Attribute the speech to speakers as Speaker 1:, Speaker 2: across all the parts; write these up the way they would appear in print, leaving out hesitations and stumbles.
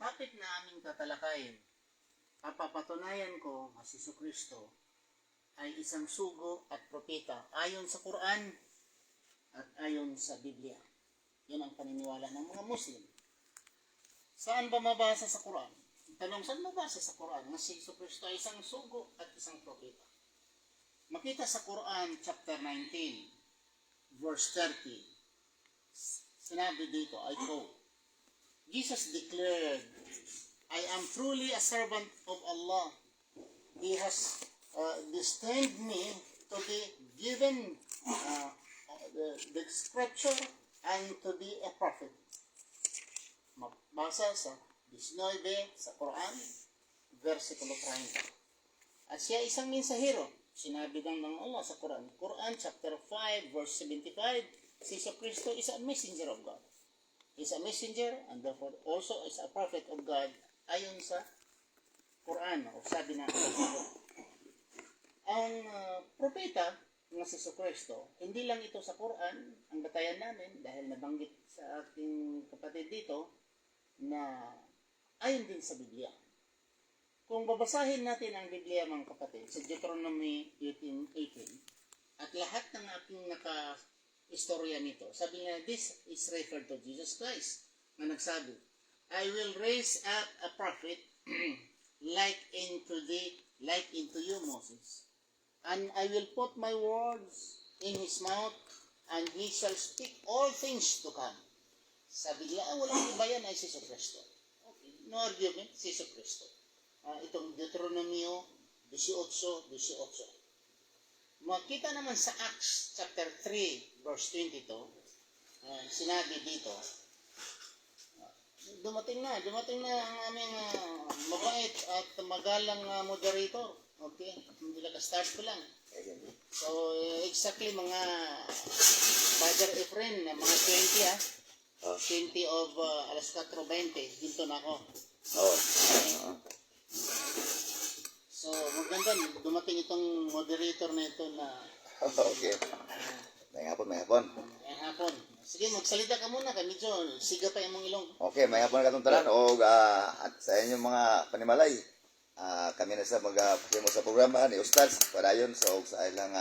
Speaker 1: topic na aming tatalakayin, papapatunayan ko na si Jesucristo ay isang sugo at propeta ayon sa Quran at ayon sa Biblia. Yan ang paniniwala ng mga Muslim. Saan ba mabasa sa Quran? Tanong, saan mabasa sa Quran na si Jesucristo ay isang sugo at isang propeta? Makita sa Quran chapter 19, verse 30. Sinabi dito, I quote, Jesus declared, I am truly a servant of Allah. He has destined me to be given the scripture and to be a prophet. Mabasa sa 19 sa Quran, versikulo 30. At siya isang mensahero. Sinabi ng Allah sa Quran. Quran chapter 5, verse 75, si Jesucristo is a messenger of God. Is a messenger and therefore also is a prophet of God ayon sa Quran o sabi na ang propeta ng si Jesucristo, hindi lang ito sa Quran ang batayan namin dahil nabanggit sa ating kapatid dito na ayon din sa Biblia. Kung babasahin natin ang Biblia mga kapatid sa Deuteronomy 18:18 at lahat ng aking istorya nito. Sabi niya, this is referred to Jesus Christ na nagsabi, I will raise up a prophet like into you, Moses. And I will put my words in his mouth and he shall speak all things to come. Sabi niya, walang iba yan ay si Jesucristo. Okay, no argument, si Jesucristo. Itong Deuteronomy 18:18. Makita naman sa Acts chapter 3 verse 22, sinabi dito, dumating na ang aming mabait at magalang moderator. Okay, hindi lang start ko lang. So exactly mga Father Efren, mga 20 of alas 4:20, dito na ako. So, maganda, dumating itong moderator na ito na...
Speaker 2: Okay. May hapon.
Speaker 1: Sige, magsalita ka muna, kaya medyo siga pa yung mong ilong.
Speaker 2: Okay, may hapon na katong talan. O, at sa inyong mga panimalay, kami na sa mag-pasimo sa programa ni Ustads, para yun, so sa ilang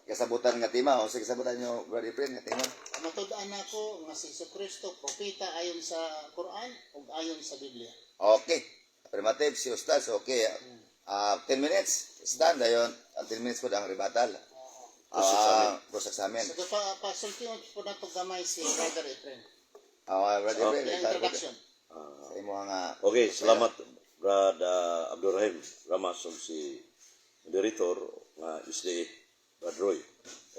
Speaker 2: kasabutan nga tema. O, sa kasabutan nyo, Brother Efren, nga tema.
Speaker 1: Matudaan ako nga si Jesucristo, propeta ayon sa Quran o ayon sa Biblia.
Speaker 2: Okay. Affirmative si Ustads, okay. 10 minutes, stand ayon. 10 minutes po ang rebuttal. Cross-examine.
Speaker 1: So, pasulti po na paggamay si Brother Efren.
Speaker 2: Brother Efren,
Speaker 1: introduction.
Speaker 2: Sa imo nga...
Speaker 3: Okay, salamat Brad Abdurrahim Ramas o si moderator nga SDA Brad Roy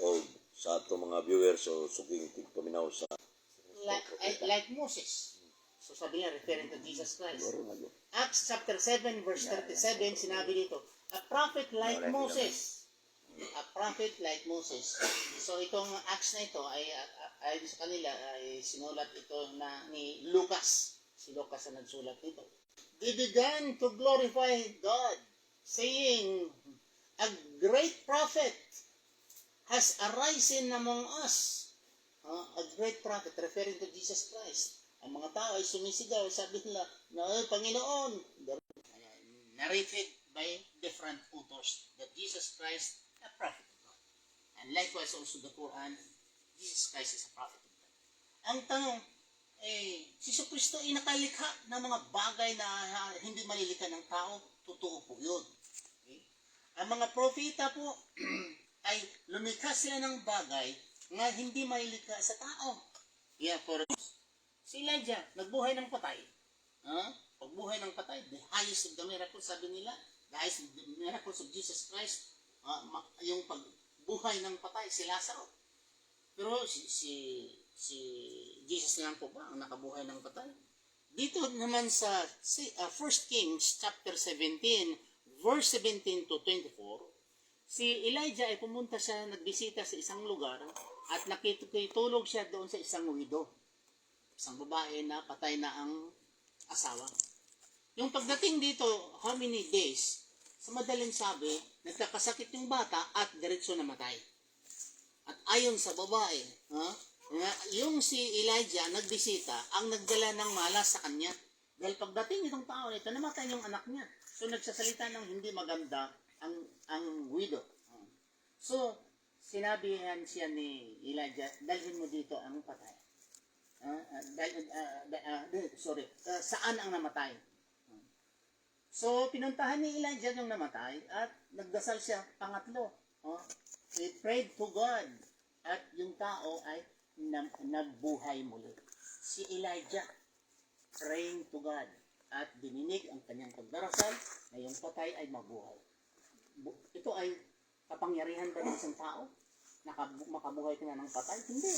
Speaker 3: o sa ato mga viewers o suging paminaw sa
Speaker 1: like Moses. So sabi niya, referring to Jesus Christ. Acts chapter 7 verse 37, sinabi dito, a prophet like Moses. A prophet like Moses. So itong Acts na ito ay ayon sa kanila ay sinulat ito na ni Lucas. Si Lucas ang nagsulat nito. They began to glorify God, saying, a great prophet has arisen among us. A great prophet, referring to Jesus Christ. Ang mga tao ay sumisigaw, sabi nila, Panginoon. Narrated by different authors that Jesus Christ a prophet of God. And likewise also the Quran, Jesus Christ is a prophet of God. Ang tanong, si Jesucristo ay nakalikha ng mga bagay na hindi malilikha ng tao, totoo po yun. Okay? Ang mga propeta po ay lumikha sila ng bagay na hindi malilikha sa tao. Yeah, for si Elijah, nagbuhay ng patay. Pagbuhay ng patay, the highest of the miracles, sabi nila, the highest of the miracles of Jesus Christ, yung pagbuhay ng patay, si Lazaro. Pero si Jesus lang po ba ang nakabuhay ng patay? Dito naman sa 1 Kings chapter 17, verse 17 to 24, si Elijah ay pumunta siya, nagbisita sa isang lugar at nakitulog siya doon sa isang widow. Isang babae na patay na ang asawa. Yung pagdating dito, how many days? Sa madaling sabi, nagkakasakit yung bata at diretso namatay. At ayon sa babae, yung si Elijah nagbisita, ang nagdala ng malas sa kanya. Dahil pagdating itong tao nito, namatay yung anak niya. So nagsasalita ng hindi maganda ang widow. So, sinabihan siya ni Elijah, dalhin mo dito ang patay. Saan ang namatay? So, pinuntahan ni Elijah yung namatay at nagdasal siya pangatlo. He prayed to God at yung tao ay nagbuhay muli. Si Elijah praying to God at dininig ang kanyang pagdarasal na yung patay ay mabuhay. Ito ay kapangyarihan ba ng isang tao? Makabuhay ka na ng patay? Hindi.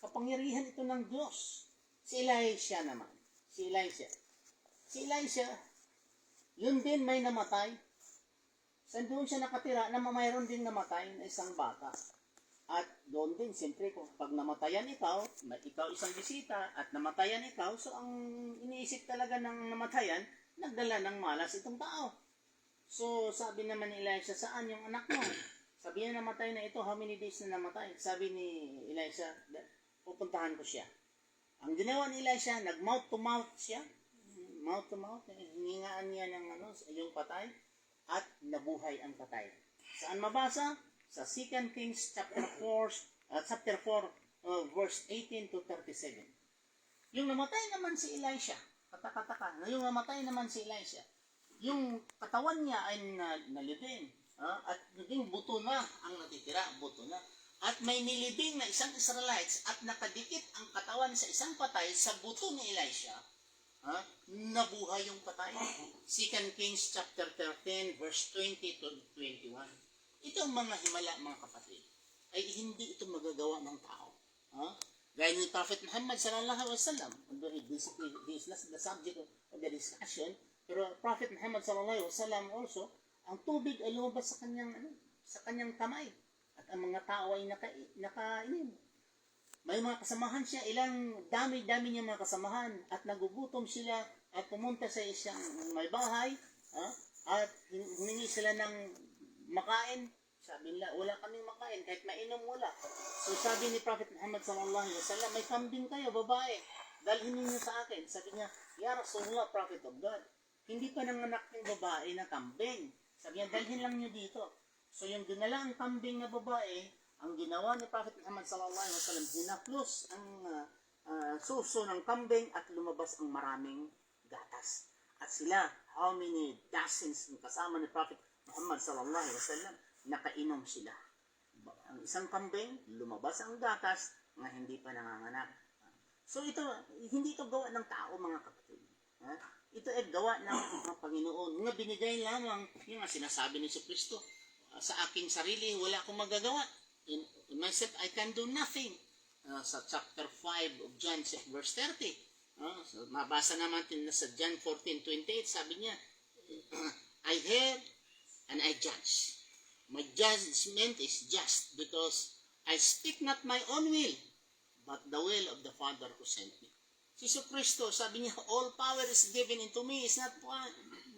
Speaker 1: Kapangyarihan ito ng Diyos. Si Elisha naman. Si Elisha, yun din may namatay. Doon siya nakatira na mayroon din namatay na isang bata. At doon din, siyempre, kung pag namatayan ikaw isang bisita at namatayan ikaw, so ang iniisip talaga ng namatayan, nagdala ng malas itong tao. So, sabi naman ni Elisha, saan yung anak mo? Sabi niya, namatay na ito, how many days na namatay? Sabi ni Elisha, pupuntahan ko siya. Ang ginawa ni Elisha, nag-mouth to mouth siya. Mouth to mouth, hiningaan niya ng yung patay, at nabuhay ang patay. Saan mabasa? Sa 2 Kings chapter 4, verse 18 to 37. Yung namatay naman si Elisha, yung namatay naman si Elisha, yung katawan niya ay nalibing, at naging buto na ang natitira, buto na. At may nilibing na isang Israelites at nakadikit ang katawan sa isang patay sa buto ni Elisha, nabuhay yung patay. 2 Kings chapter 13, verse 20 to 21. Itong mga himala, mga kapatid, ay hindi ito magagawa ng tao. Gaya ni Prophet Muhammad sallallahu alaihi wasallam, this is not the subject of the discussion, pero Prophet Muhammad sallallahu alaihi wasallam also, ang tubig ay lumabas sa kanyang kamay. At ang mga tao ay nakainom. May mga kasamahan siya, ilang dami-dami niya mga kasamahan, at nagugutom sila at pumunta sa isang may bahay, at humingi sila ng makain. Sabi nila, wala kaming makain, kahit mainom wala. So sabi ni Prophet Muhammad sallallahu alaihi wasallam, may kambing kayo, babae, dalhin niyo sa akin. Sabi niya, Ya Rasulullah, Prophet of God, hindi pa nanganak ng babae na kambing. Sabi niya, dalhin lang niyo dito. So yung dinala ang kambing na babae, ang ginawa ni Prophet Muhammad sallallahu alaihi wasallam, hinaplos ang suso ng kambing at lumabas ang maraming gatas. At sila, how many dozens ng kasama ni Prophet Muhammad sallallahu alaihi wasallam, nakainom sila. Ang isang kambing, lumabas ang gatas na hindi pa nanganganak. So ito, hindi ito gawa ng tao, mga kapatid. Ito ay gawa ng Panginoon. Nga binigay lamang yung sinasabi ni Kristo. Sa aking sarili, wala akong magagawa. In myself, I can do nothing. Sa chapter 5 of John, verse 30. So, mabasa naman sa John 14:28, sabi niya, I hear and I judge. My judgment is just because I speak not my own will, but the will of the Father who sent me. Si Kristo, sabi niya, all power is given into me, it's not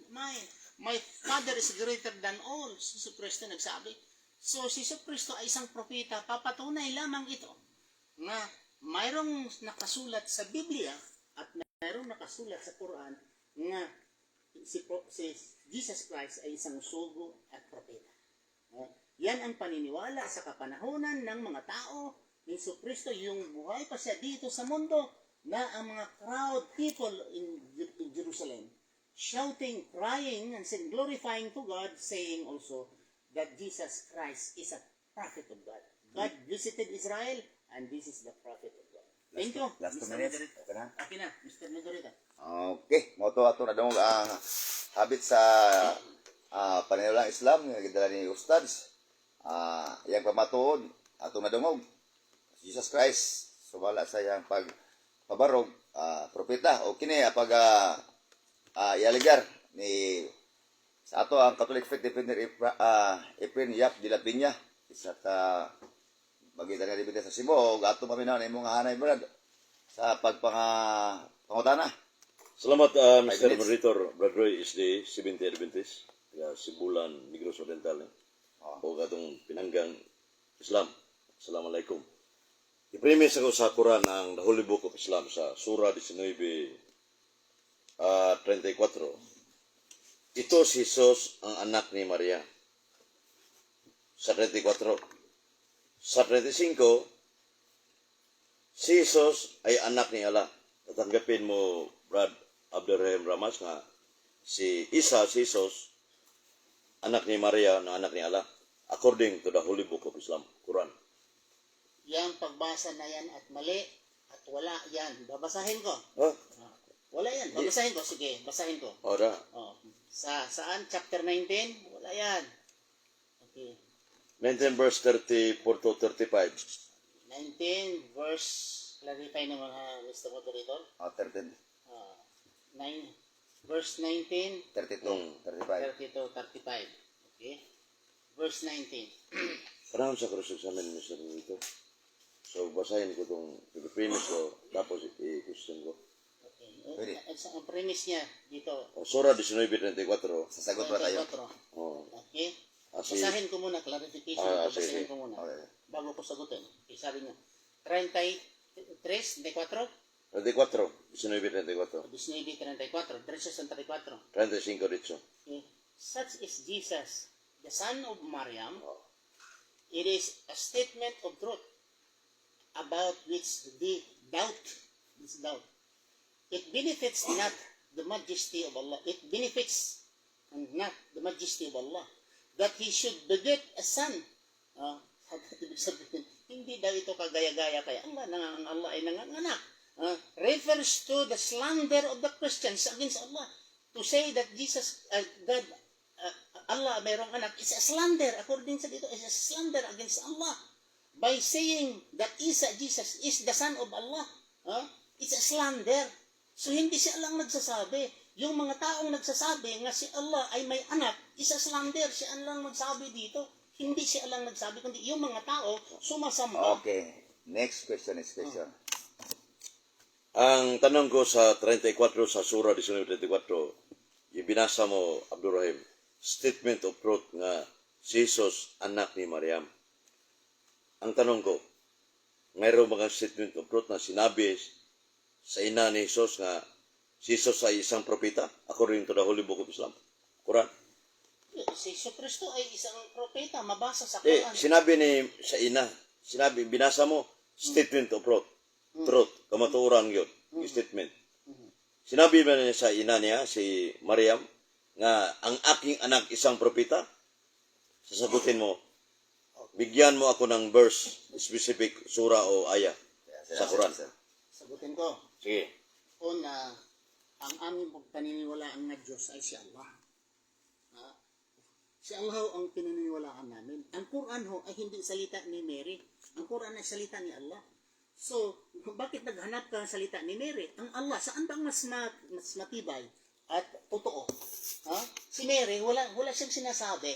Speaker 1: mine. My Father is greater than all. Si Kristo nagsabi. So, si Kristo ay isang propeta, papatunay lamang ito na mayroong nakasulat sa Biblia at mayroong nakasulat sa Quran na si Jesus Christ ay isang sugo at propeta. Yan ang paniniwala sa kapanahonan ng mga tao ni Kristo, yung buhay pa siya dito sa mundo, na ang mga crowd people in Jerusalem shouting, crying, and saying, glorifying to God, saying also that Jesus Christ is a prophet of God. God visited Israel, and this is the prophet of God. Thank you.
Speaker 2: Last 2
Speaker 1: Mr.
Speaker 2: minutes.
Speaker 1: Moderator.
Speaker 2: Okay na?
Speaker 1: Okay na, Mr. Moderator.
Speaker 2: Okay, moto ato na dong ang habit sa paniniwalang Islam nga gidala ni Ustads. Yang pamatuod ato na dungog Jesus Christ sumala sa iyang pagpabarog propeta o kini pag ialigar ni sa ato ang Catholic Faith Defender Efren Yap de la Piña isa ka magitan nga dibita sa Cebu o ato paminaw na imong hanay brad sa pangutana.
Speaker 3: Salamat, Mr. Moderator, Brad Roy is the 70 Adventist, Sibulan, Negros Oriental, o katong pinanggang Islam. Assalamualaikum. I-premise ako sa Quran ang The Holy Book of Islam sa Surah 19, 34. Ito si Jesus ang anak ni Maria. Sa 34. Sa 35, si Jesus ay anak ni Allah. Tatanggapin mo, Brad Abdurrahim Ramas, nga si Isa, si Jesus, anak ni Maria na anak ni Allah, according to the Holy Book of Islam, Quran.
Speaker 1: Yang pagbasa na yan at mali at wala yan. Babasahin ko.
Speaker 3: Oh,
Speaker 1: Wala yan. Babasahin ko. Sige, basahin ko.
Speaker 3: ora.
Speaker 1: Oh. Saan? Chapter 19? Wala yan. Okay.
Speaker 3: 19 verse 34 to 35.
Speaker 1: 19 verse, clarify ng mga Mr. Moderator.
Speaker 2: 13,
Speaker 1: verse 19,
Speaker 2: 32, 35.
Speaker 1: 32, 35. Okay. Verse 19.
Speaker 3: Parang sa krus sa amin, Mr. Nito. So, basahin ko itong premise ko, tapos i-question ko.
Speaker 1: Okay. Ang premise niya dito,
Speaker 3: Surah 19:34.
Speaker 2: Sasagot ba tayo?
Speaker 1: 24.
Speaker 3: Oh.
Speaker 1: Okay.
Speaker 3: Asi,
Speaker 1: Basahin ko muna, clarification.
Speaker 3: sige.
Speaker 1: Basahin ko muna.
Speaker 2: Okay.
Speaker 1: Bago ko sagutin. Okay, sabi niya, 33, 34,
Speaker 3: 34, 19:34.
Speaker 1: 19:34, 13:34.
Speaker 3: 35 dito.
Speaker 1: Okay. Such is Jesus, the son of Maryam. It is a statement of truth about which they doubt. This doubt. It benefits not the majesty of Allah. It benefits not the majesty of Allah that He should beget a son. Ibig sabihin, hindi daw ito kagaya-gaya kay Allah na ang Allah ay nanganganak. Refers to the slander of the Christians against Allah. To say that Jesus, God, Allah mayroong anak is a slander. According sa dito, is a slander against Allah. By saying that Isa, Jesus, is the son of Allah. It's a slander. So, hindi siya lang nagsasabi. Yung mga taong nagsasabi nga si Allah ay may anak, isa slander. Siya lang nagsabi dito. Hindi siya lang nagsabi, kundi yung mga tao sumasamba.
Speaker 2: Okay. Next question is question.
Speaker 3: Ang tanong ko sa 34 sa Surah 19:34, ibinasa mo, Abdurrahim, statement of truth nga si Jesus anak ni Maryam. Ang tanong ko, mayroong mga statement of truth na sinabi sa ina ni Jesus nga si Jesus ay isang propeta according to the Holy Book of Islam, Quran?
Speaker 1: Si Kristo ay isang propeta, mabasa sa Quran.
Speaker 3: Sinabi ni sa ina, binasa mo, statement of truth. Truth, kamatuoran yun, yung statement. Sinabi ba niya sa ina niya, si Maryam, nga ang aking anak isang propeta? Sasagutin mo, bigyan mo ako ng verse, specific surah o ayah sa Quran.
Speaker 1: Sagutin ko.
Speaker 3: Sige.
Speaker 1: Una, ang aming paniniwalaan na Diyos ay si Allah. Si Allah ho ang pinaniniwalaan namin. Ang Quran ho ay hindi salita ni Mary. Ang Quran ay salita ni Allah. So, bakit naghanap ka ng salita ni Mary? Ang Allah, saan bang mas matibay at totoo? Si Mary, wala siyang sinasabi.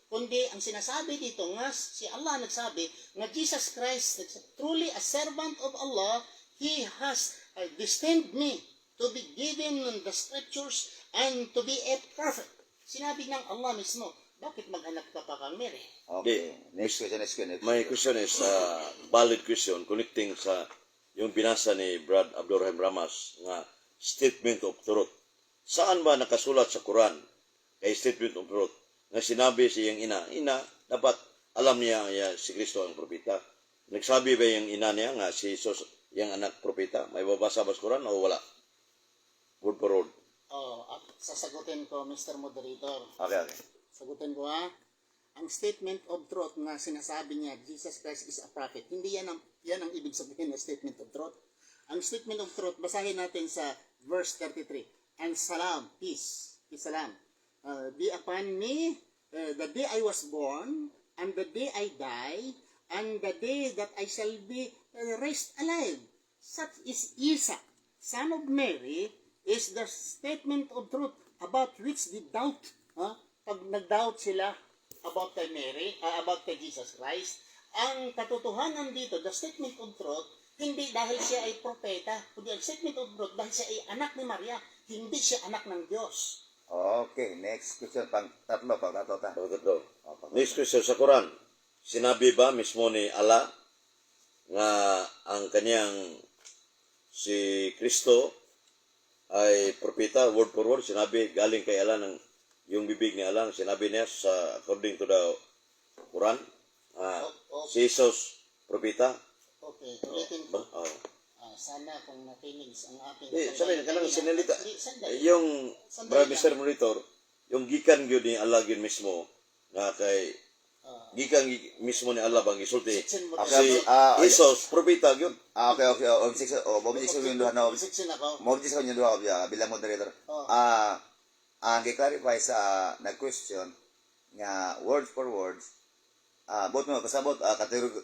Speaker 1: Kundi ang sinasabi dito nga si Allah nagsabi nga Jesus Christ, truly a servant of Allah, He has destined me to be given the scriptures and to be a prophet. Sinabi ng Allah mismo, bakit mag-anak ka pa kang Mary?
Speaker 2: Okay. Next question is question.
Speaker 3: My question is valid question connecting sa yung binasa ni Brad Abdurrahim Ramas nga statement of truth. Saan ba nakasulat sa Quran kay statement of truth na sinabi siyang ina, dapat alam niya si Kristo ang propeta. Nagsabi ba yung ina niya nga si Jesus yung anak propeta? May babasa ba sa Quran o wala? Word for word.
Speaker 1: Sasagutin ko, Mr. Moderator.
Speaker 2: Okay.
Speaker 1: Sagutin ko ang statement of truth na sinasabi niya, Jesus Christ is a prophet. Hindi yan ang ibig sabihin ng statement of truth. Ang statement of truth, basahin natin sa verse 33. And salam, peace, salam, be upon me the day I was born, and the day I die, and the day that I shall be raised alive. Such is Isa, son of Mary, is the statement of truth about which they doubt. Pag nag-doubt sila about kay Mary, about kay Jesus Christ, ang katotohanan dito, the statement of truth, hindi dahil siya ay propeta, kundi ang statement of truth dahil siya ay anak ni Maria, hindi siya anak ng Diyos.
Speaker 2: Okay. Next question. Tatlo.
Speaker 3: Next question sa Quran. Sinabi ba mismo ni Allah nga ang kaniyang si Kristo ay propeta, word for word, sinabi galing kay Allah ng yung bibig ni Allah, sinabi niya sa according to the Quran, si Jesus propeta.
Speaker 1: Okay, ulitin ko. Sana kung nakinig ang aking
Speaker 3: Sabi na kanang sinalita.
Speaker 1: Sandali.
Speaker 3: Yung
Speaker 1: Sandali
Speaker 3: Mr. Monitor, yung gikan gyud ni Allah gyud mismo na kay gikan mismo ni Allah bang isulti.
Speaker 1: Section mo
Speaker 3: Si Jesus propeta gyud.
Speaker 2: Okay. Mobject yung duha na
Speaker 1: Section ako.
Speaker 2: Mobject yung duha bilang moderator. Ang clarify sa nag-question nga word for words, bot mo pasabot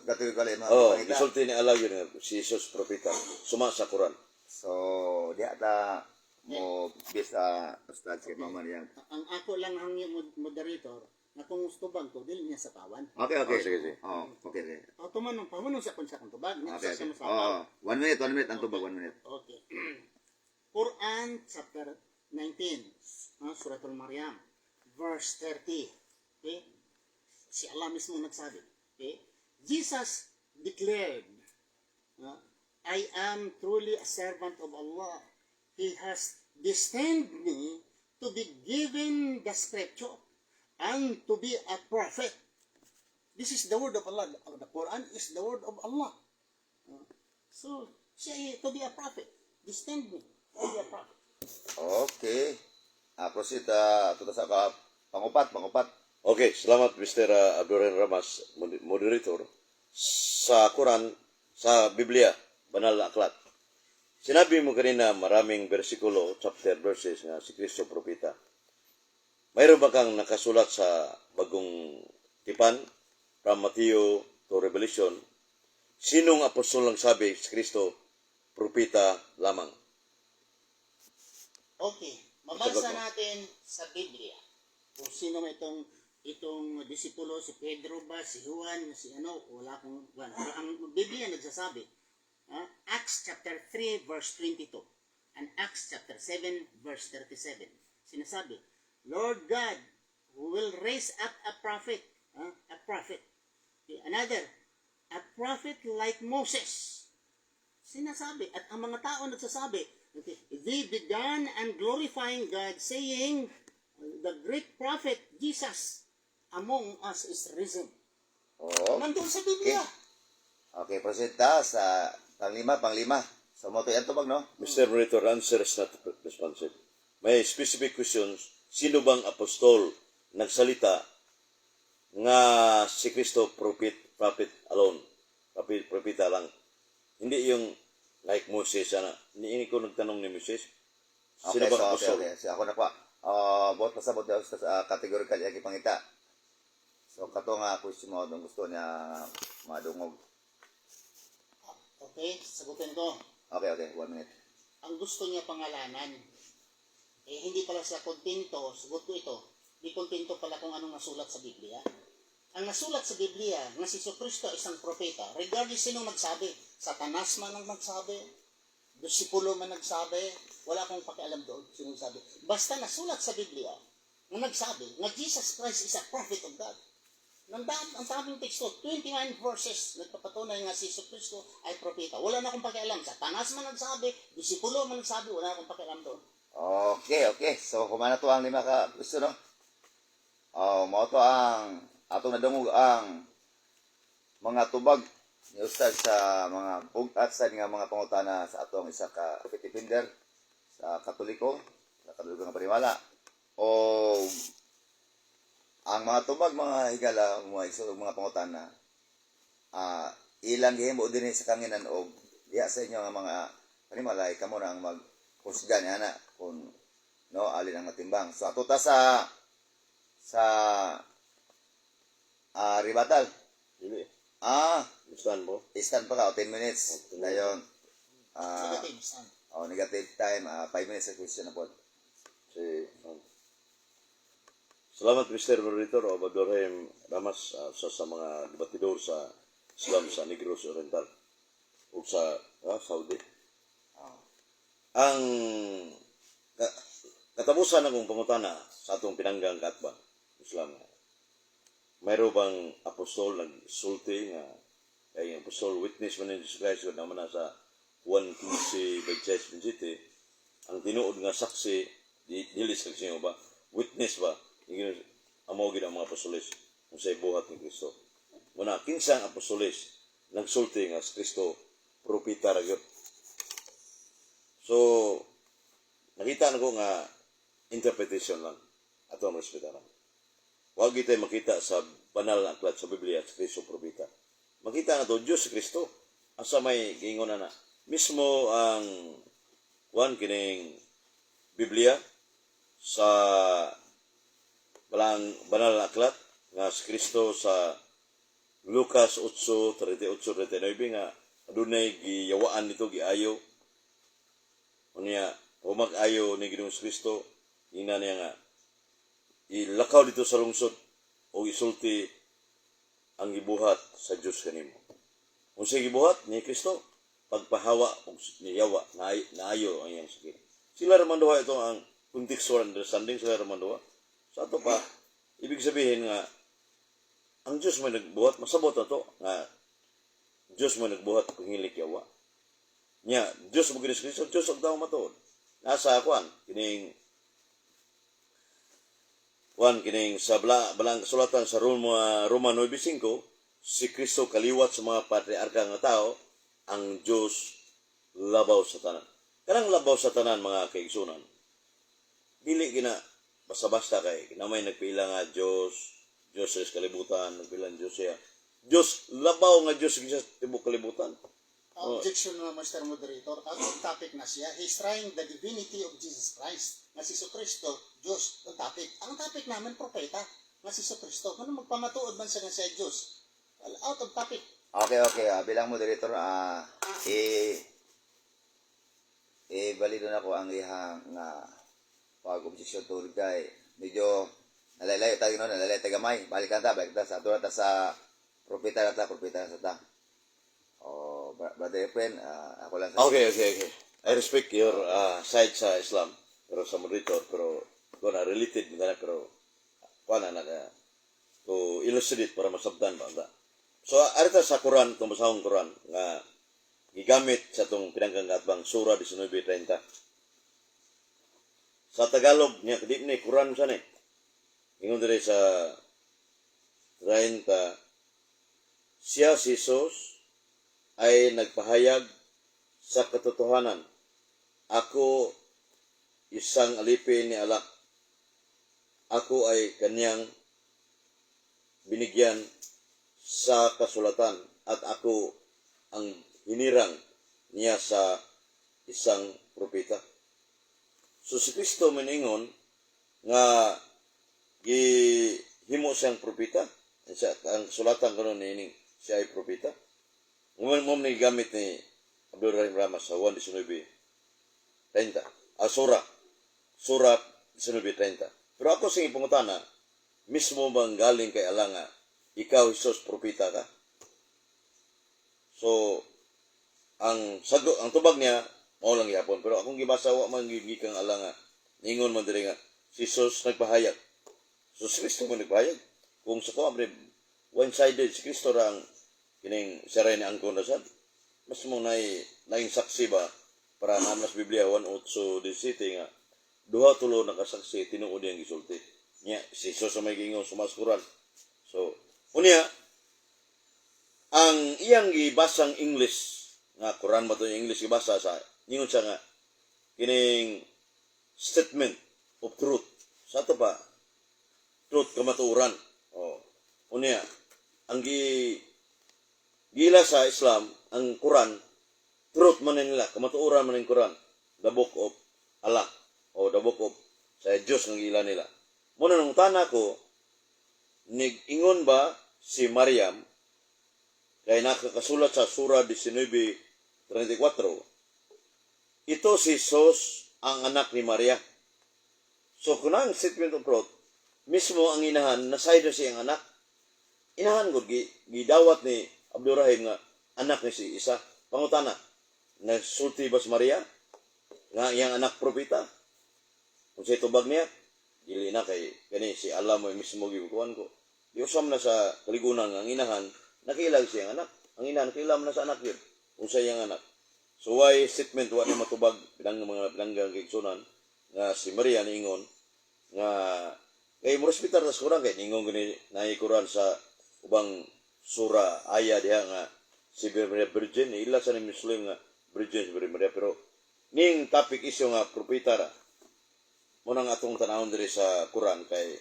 Speaker 2: categorically mga panita.
Speaker 3: Isulti ni Allah gyud nga si Jesus propeta. Suma sa Quran.
Speaker 2: So, di ata mo bisa ustad kay mama niya.
Speaker 1: Ang ako lang ang moderator na kung tubag ko dili niya sa tawan.
Speaker 2: Okay.
Speaker 3: Sige.
Speaker 2: Okay.
Speaker 1: Tumanong pamanong sa kun sa kung tubag, niya
Speaker 2: Okay.
Speaker 1: sa masabaw.
Speaker 2: 1 minute ang tubag 1 minute.
Speaker 1: Okay. Quran chapter 19, Suratul Maryam, verse 30. Okay? Si Allah mismo nagsabi. Okay? Jesus declared, I am truly a servant of Allah. He has destined me to be given the scripture and to be a prophet. This is the word of Allah. The Quran is the word of Allah. So, siya to be a prophet. Destined me to be a prophet.
Speaker 2: Okay. Proceed tuta sa pangupat.
Speaker 3: Okay, salamat Mr. Abdurrahim Ramas, moderator. Sa Quran, sa Biblia, Banal na Aklat. Sinabi mo kanina maraming bersikulo, chapter, verses nga si Kristo propeta. Mayroon ba kang nakasulat sa bagong tipan, from Matthew to Revelation, sinong apostol lang sabi si Kristo propeta lamang?
Speaker 1: Okay, mabasa natin sa Biblia. Kung sino may itong disipulo, si Pedro ba, si Juan, si wala akong, ang Biblia nagsasabi, Acts chapter 3 verse 22 and Acts chapter 7 verse 37. Sinasabi, Lord God will raise up a prophet. Okay, another, a prophet like Moses. Sinasabi, at ang mga tao nagsasabi, okay, they began and glorifying God, saying, the great prophet Jesus among us is risen. Nandun sa Biblia.
Speaker 2: Okay, proceed sa panglima. So, mo to yan tubag, no?
Speaker 3: Mr. Monitor, answer is not responsive. May specific questions. Sino bang apostol nagsalita nga si Kristo prophet alone? Propeta lang. Hindi yung like Moses. Hindi ko nagtanong ni Moses. Sino bang apostol?
Speaker 2: Okay. So, ako na pa. Bot pasabot daw sa categorical yung ipangita. So, kato nga question mo, gusto niya madungog.
Speaker 1: Okay, sagutin ko.
Speaker 2: Okay, 1 minute.
Speaker 1: Ang gusto niya pangalanan, hindi pala siya kontento, sagot ko ito, di kontento pala kung anong nasulat sa Biblia. Ang nasulat sa Biblia, na si Kristo isang propeta, regardless sinong nagsabi, Satanas man ang nagsabi, disipulo man nagsabi, wala akong pakialam doon, sinong sabi. Basta nasulat sa Biblia, na nagsabi, na Jesus Christ is a prophet of God. Ang daming teksto, 29 verses, nagpapatunay nga si Kristo ay propeta. Wala na akong pakialam. Satanas man nagsabi, disipulo man nagsabi, wala akong pakialam doon.
Speaker 2: Okay. So, kumana to ang 5 ka gusto, no? Mao to ang atong nadungog ang mga tubag ni Ustad sa mga bugat-sad nga mga pangutana sa atong isa ka Fitipinder sa Katoliko nga panimala. O ang mga tubag, mga higala, mga isulog, mga pangutana, ilang gihimo din sa kanginan o diya sa inyo nga mga panimalay, kamo na ang mag-husga niya na kung alin ang matimbang. So, ato ta sa ribatal.
Speaker 3: Dili. Gustuhan mo?
Speaker 2: Stand pa ka, 10 minutes. Dayon.
Speaker 1: Negative, son.
Speaker 2: Negative time, 5 minutes sa question na po.
Speaker 3: Salamat Mr. Moderator o Abdurrahim Ramas sa mga debatidor sa Islam sa Negros Oriental o sa Saudi. Ang katapusan akong pangutana sa atong pinanggang katba Islam. Mayroon bang apostol nagsulti nga ay apostol witness man ni Jesus Christ naman na sa 1 Timothy 26:27 ang tinuod nga saksi dili sa Kristo ba witness ba amo gid ang mga apostoles kung sa buhat ni Kristo. Muna kinsang apostoles nagsulti nga si Kristo propeta ra gyud. So nakita na ko nga interpretation lang ato ang respetaran. Huwag tayo makita sa banal na aklat sa Biblia sa Kristo propeta. Makita na to Diyos si Kristo. Asa may gingon na mismo ang kining Biblia sa banal na aklat nga si Kristo sa Lucas 8:38-39 nga adunay giyawaan nito giayo. Unya humag-ayo ni Ginoong Kristo ina niya nga ilakaw dito sa lungsod o isulti ang gibuhat sa Dios kanimo. Kung siya gibuhat ni Kristo pagpahawa og niyawa naayo ang iyang sakit. Sila raman duha ito ang contextual understanding sila raman duha. Sa ato pa ibig sabihin nga ang Dios may nagbuhat masabot na to nga Dios may nagbuhat kung hilik yawa. Nya Dios mo ginis Kristo Dios ang tao matuod. Nasa kining sa balang kasulatan sa Roma 9:5 si Kristo kaliwat sa mga patriarka nga tao ang Dios labaw sa tanan. Kanang labaw sa tanan mga kaigsunan. Dili gina basta-basta kay kinamay nagpila nga Dios sa kalibutan nagpilang Dios siya. Dios labaw nga Dios sa tibuok kalibutan.
Speaker 1: Objection na Mr. Moderator, ang topic na siya, he's trying the divinity of Jesus Christ. Nga si Kristo, Diyos, ang topic. Ang topic namin, propeta, nga si Kristo. Kung magpamatuod man siya nga siya Diyos. Well, out of topic.
Speaker 2: Okay. Bilang moderator, balido na ko ang ihang pag-objection to kay medyo nalalayo tayo nalalayo tayo gamay. Balikan ta sa ato na sa propeta sa ta. Brother Efren, ako lang sa...
Speaker 3: Okay. I respect your side sa Islam, pero sa moderator, pero kung related na pero kuha na to illustrate para masabdan ba. So, arita sa Quran, itong basahong Quran, nga gigamit sa itong pinanggangatbang Surah 19:30. Sa Tagalog, niya, kadip ni Quran siya ni. Ingon dire sa 30, siya si Jesus ay nagpahayag sa katotohanan. Ako isang alipin ni Allah. Ako ay kanyang binigyan sa kasulatan at ako ang hinirang niya sa isang propeta. So si Kristo maningon nga gihimo siyang propeta. Ang kasulatan kanon ni siya ay propeta. Mo ni gamit ni Abdurrahim Ramas sa 1:19:30. Surah 19:30. Pero ako sing ipangutana, mismo bang galing kay Allah nga ikaw Jesus propeta ka? So ang tubag niya mao lang gyapon, pero akong gibasa wa man gikang Allah nga ningon man diri nga si Jesus nagpahayag. So si Kristo man nagpahayag. Kung sa ko one-sided si Kristo ra ang kining saray ni angkon na sad. Mas mo naing saksi ba para naman sa Biblia 1:8-17 nga duha tulo nakasaksi tinuod yang gisulti. Nya si Jesus may gingon sumaskuran. So unya ang iyang gibasang English nga Quran ba to yung English gibasa sa ningon siya nga kining statement of truth. Sa to pa truth kamatuoran. Unya ang gila sa Islam, ang Quran, truth man nila, kamatuoran man ng Quran, the book of Allah, o the book of sa Diyos ng gila nila. Muna nung tana ko, ingon ba si Maryam, kaya nakakasulat sa Surah 19:34, ito si Jesus ang anak ni Maria. So kung ang statement of truth, mismo ang inahan, nasaydo siyang anak, inahan ko, gidawat ni Abdurrahim nga anak ni si Isa. Pangutana, nagsulti ba si Maria? Nga iyang anak propeta? Kung siya tubag niya, dili na kay kani si Allah mo mismo gibukuan ko. Diusam na sa kaligunan ang inahan, nakilag siyang anak. Ang inahan, nakilam na sa anak yun. Kung siya iyang anak. So why statement wa ni matubag bilang mga bilanggang kaigsunan nga si Maria niingon nga kay mo respetar sa Quran kay ningon gani naay Quran sa ubang sura aya diha nga si Maria virgin ila sa ni Muslim nga virgin si Maria pero ning topic isyu nga propeta ra mo nang atong tanawon diri sa Quran kay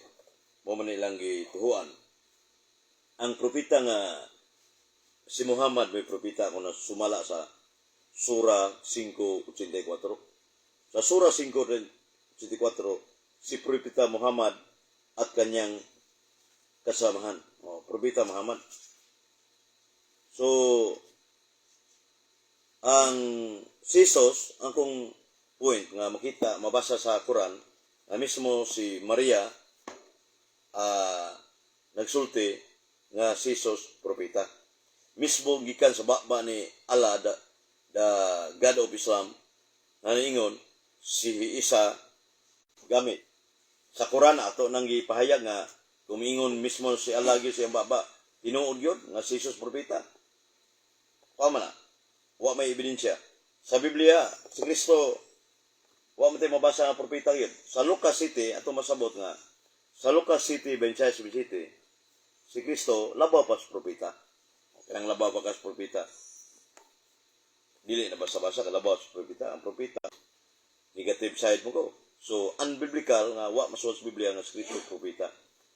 Speaker 3: mo man ilang gituhuan ang propeta nga si Muhammad may propeta kung sumala sa Sura 5:84. Sa Sura 5:84, si propeta Muhammad at kanyang kasamahan. Propeta Muhammad. So, ang sisos, ang kong point nga makita, mabasa sa Quran, na mismo si Maria nagsulti nga sisos propeta. Mismo gikan sa baba ni Allah the God of Islam na niingon si Isa gamit sa Quran ato nang gipahayag nga kumingon mismo si Allah gyud siyang baba tinuod gyud nga si Jesus propeta. Wa man na. Wa may ebidensya. Sa Biblia si Kristo wa man tay mabasa nga propeta gyud. Sa Lucas City ato masabot nga sa Lucas City 26 City si Kristo labaw pa sa propeta. Kanang labaw pa ka sa propeta. Dili na basa-basa kalabaw sa propeta. Ang propeta, negative side mo ko. So, unbiblical nga wa masuot sa Biblia nga scripture propeta.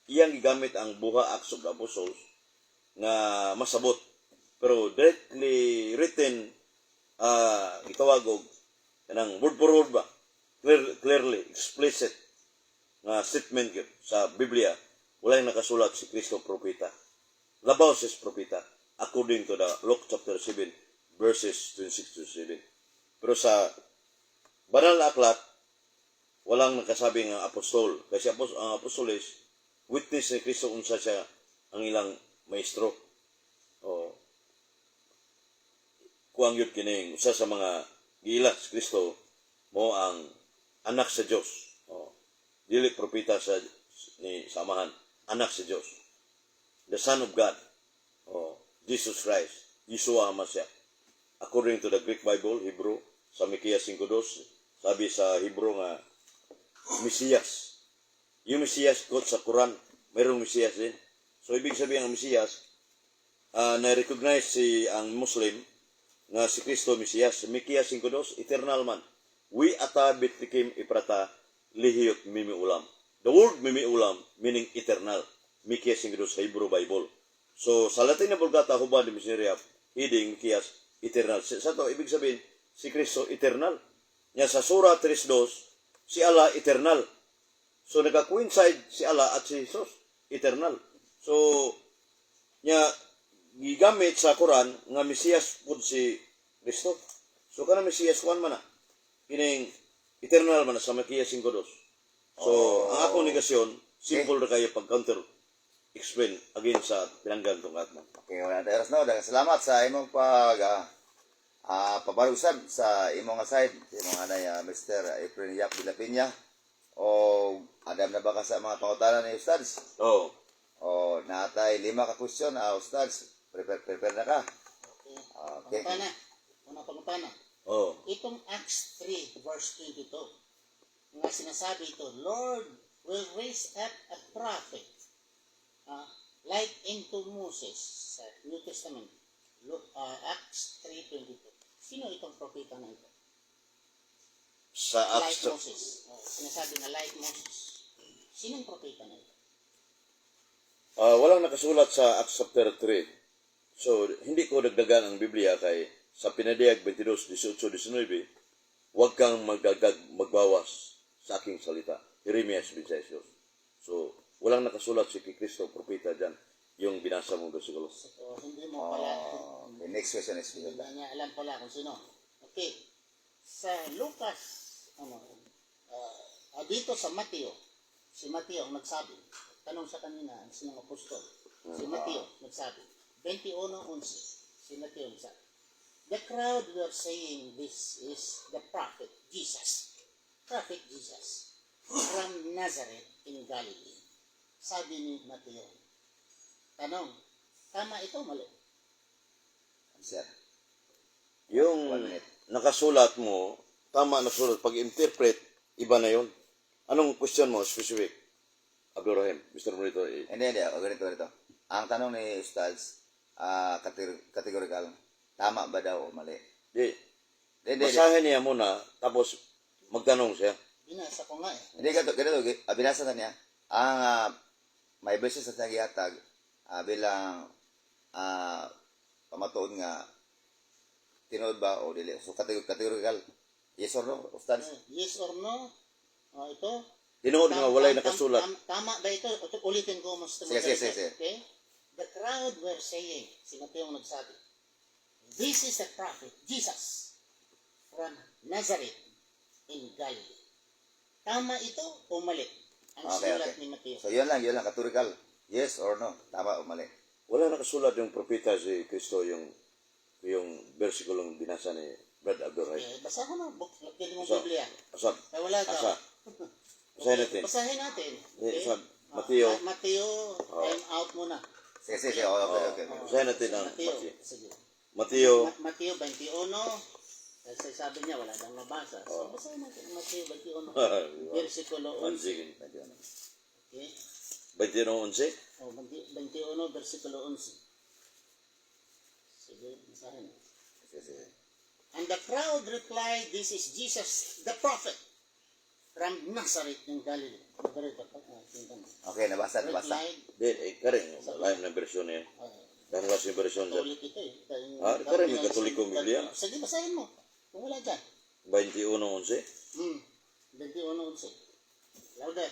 Speaker 3: Iyang gigamit ang buha Acts of the Apostles nga masabot. Pero directly written, gitawag og kanang word for word ba? Clearly, explicit nga statement yun sa Biblia. Walay nakasulat si Kristo propeta. Labaw siya sa propeta according to the Luke chapter 7 verses 26-7. Pero sa banal na aklat, walang nakasabi ng apostol. Kasi ang apostol is witness ni Kristo unsa siya ang ilang maestro. O kuang yun kining usa sa mga giila si Kristo mo ang anak sa Dios. O dili propeta sa ni samahan, anak sa Dios. The Son of God. O Jesus Christ, Yeshua HaMashiach. According to the Greek Bible, Hebrew, sa Mikias 5:2, sabi sa Hebrew nga, Mesiyas. Yung Mesiyas, quote sa Quran, mayroong Mesiyas din. So, ibig sabihin ang Mesiyas, na-recognize si ang Muslim nga si Kristo Mesiyas. Mikias 5:2, eternal man. We ata bitlikim iprata lihiyot mimi ulam. The word mimi ulam, meaning eternal. Mikias 5:2 sa Hebrew Bible. So, sa Latin na Vulgata, hubad ni Miseriap, hiding Mikias, eternal. Sa to, ibig sabihin, si Kristo eternal. Nya sa Surah 3:2, si Allah eternal. So nagka-coincide si Allah at si Jesus eternal. So nya gigamit sa Quran nga Mesiyas pud si Kristo. So kana Mesiyas kuan man na. Kining eternal man na sa Mikias 5:2. So ang akong negasyon simple ra kayo pag counter explain again sa pinanggan tong atman.
Speaker 2: Okay, wala na oras na. Daghang salamat sa imong pabarusab sa imong side, imong anay Mr. Efren Yap Dilapina. O adam na ba ka sa mga pangutanan ni Ustads?
Speaker 3: Oh.
Speaker 2: O natay 5 ka question Ustads. Prepare na ka.
Speaker 1: Okay. Pangutana. Una pangutana.
Speaker 3: Oh.
Speaker 1: Itong Acts 3 verse 22 nga sinasabi ito, Lord will raise up a prophet like into Moses sa New Testament. Acts 3:22. Sino itong propeta na ito?
Speaker 3: Sa
Speaker 1: Like
Speaker 3: Acts
Speaker 1: Moses. Sinasabi na like Moses. Sinong propeta na ito?
Speaker 3: walang nakasulat sa Acts chapter 3. So, hindi ko dagdagan ang Biblia kay sa Pinadiyag 22:18-19, huwag kang magbawas sa aking salita. Jeremias 26. So, walang nakasulat si Kristo propeta dyan, yung binasa mong versikulo.
Speaker 1: So, hindi mo pala,
Speaker 2: The next question is
Speaker 1: hindi niya alam pala kung sino. Okay. Sa Lucas, dito sa Mateo, si Mateo ang nagsabi, tanong sa kanina, sinong apostol, si Mateo nagsabi, 21:11, si Mateo nagsabi, the crowd were saying this is the prophet Jesus from Nazareth in Galilee. Sabi ni Mateo, tanong, tama ito mali?
Speaker 2: Sir.
Speaker 3: Yung
Speaker 2: 1 minute.
Speaker 3: nakasulat mo, tama nakasulat, pag-interpret, iba na yun. Anong question mo, specific? Abdurrahim, Mr. Morito.
Speaker 2: Hindi. Ganito. Ang tanong ni Ustads, categorical, tama ba daw o mali?
Speaker 3: Di,
Speaker 2: Hindi.
Speaker 3: basahin niya muna, tapos magtanong siya.
Speaker 1: Binasa ko nga eh.
Speaker 2: Hindi ganito, binasa na niya. Ang may beses sa nagihatag bilang pamatuod nga tinuod ba o dili. So categorical. Yes or no, Ustad?
Speaker 1: Yes or no? Ito.
Speaker 3: Tinuod nga walay nakasulat.
Speaker 1: Tama ba ito? Ulitin ko mas
Speaker 2: Sige.
Speaker 1: Okay? The crowd were saying, si Mateo nagsabi, this is a prophet, Jesus, from Nazareth in Galilee. Tama ito o mali? Ang sulat ni Mateo.
Speaker 2: So yun lang, categorical. Yes or no, tama o mali.
Speaker 3: Wala nakasulat yung propeta si Kristo, yung versikulong binasa ni Brad Abdurrahim.
Speaker 1: Basahan mo, lagyan mo
Speaker 3: Asa?
Speaker 1: Biblia.
Speaker 3: Asa?
Speaker 1: Wala ka.
Speaker 3: Asa? Basahin natin.
Speaker 1: Basahin natin. Okay?
Speaker 3: Asa? Mateo.
Speaker 1: Mateo, time out muna.
Speaker 2: Sige. Okay.
Speaker 3: Basahin natin ang
Speaker 1: Mateo.
Speaker 3: Mateo.
Speaker 1: Sige.
Speaker 3: Mateo.
Speaker 1: Mateo 21. Kasi sabi niya, wala nang nabasa. So, basahin natin Mateo 21. Versikulo 11.
Speaker 3: Sige.
Speaker 1: Okay?
Speaker 3: 21:11.
Speaker 1: 21, versikulo 11. Sige, basahin.
Speaker 2: Sige.
Speaker 1: And the crowd replied, this is Jesus, the prophet, from Nazareth in Galilee.
Speaker 2: Okay, nabasa.
Speaker 1: Replied,
Speaker 3: Di, karin. Lain na version niya. Dahil kasi version dyan.
Speaker 1: Katolik ito eh.
Speaker 3: Karin may Katolikong Biblia.
Speaker 1: Sige, basahin mo. Kung wala dyan.
Speaker 3: 21:11.
Speaker 1: 21:11. Louder.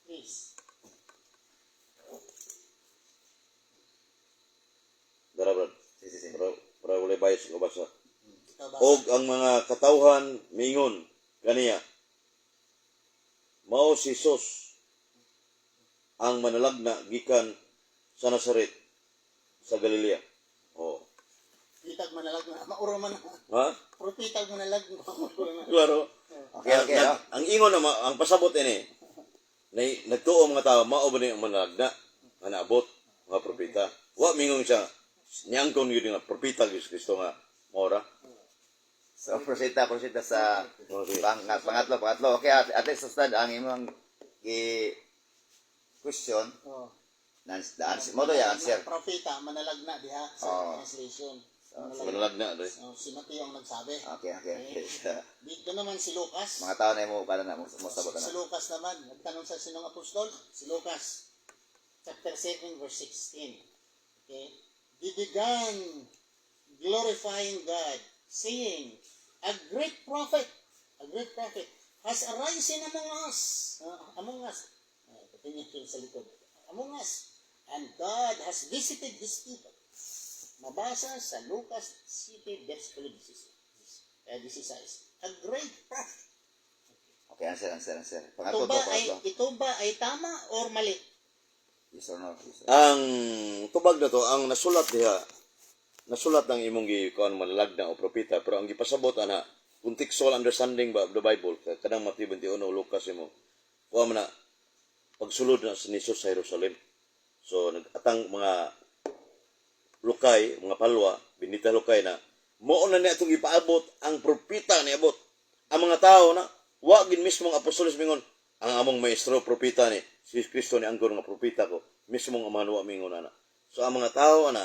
Speaker 1: Please.
Speaker 3: Dara, Brad.
Speaker 2: Sige.
Speaker 3: Para wala bayas ko basa.
Speaker 1: Ikaw ba?
Speaker 3: Og ang mga katawhan mingon kaniya. Mao si Jesus ang manalagna gikan sa Nazaret sa Galilea. Oh.
Speaker 1: Pitag manalag na. Mauro man na.
Speaker 3: Ha?
Speaker 1: Propitag manalag. Mauro na.
Speaker 3: Klaro.
Speaker 2: Okay.
Speaker 3: Ang ingon na ang pasabot ini nagtuo mga tao mao ba ni ang manalagna nga naabot mga propeta. Wa mingon siya nyangkon gyud nga propeta Kristo nga maora.
Speaker 2: So, prosita sa pangatlo. Okay, at least, Ustad, ang imong question,
Speaker 1: Oh.
Speaker 2: mo to ya, answer.
Speaker 1: Propita, manalag na diha sa translation.
Speaker 3: Manalagna dai.
Speaker 1: Si Mateo ang nagsabi.
Speaker 2: Okay.
Speaker 1: Dito naman si Lucas.
Speaker 2: Mga tao na mo para na mo sabot
Speaker 1: Si
Speaker 2: na.
Speaker 1: Lucas naman, nagtanong sa sinong apostol? Si Lucas, chapter 7, verse 16. Okay? He began glorifying God, saying, a great prophet has arisen among us. Tingnan ko sa likod. Among us. And God has visited His people. Mabasa sa Lucas City, versikulo 16. A great prophet.
Speaker 2: Okay, answer. Pangatlo.
Speaker 1: Ito ba ay tama or mali?
Speaker 2: Yes or no?
Speaker 3: Ang tubag na to, ang nasulat ng imong gikuan manalagna o propeta, pero ang gipasabot ana contextual understanding ba of the Bible, kadang Mateo 21 o Lucas mo. Kuha man na pagsulod na ni Jesus sa Jerusalem. So nagatang mga lukay, mga palwa, binita lukay na mao na niya itong ipaabot ang propeta niabot. Ang mga tao na wa gid mismo ang apostolos mingon ang among maestro propeta ni si Kristo ni angkor nga propeta ko. Mismo ang manwa mingon ana. So ang mga tao ana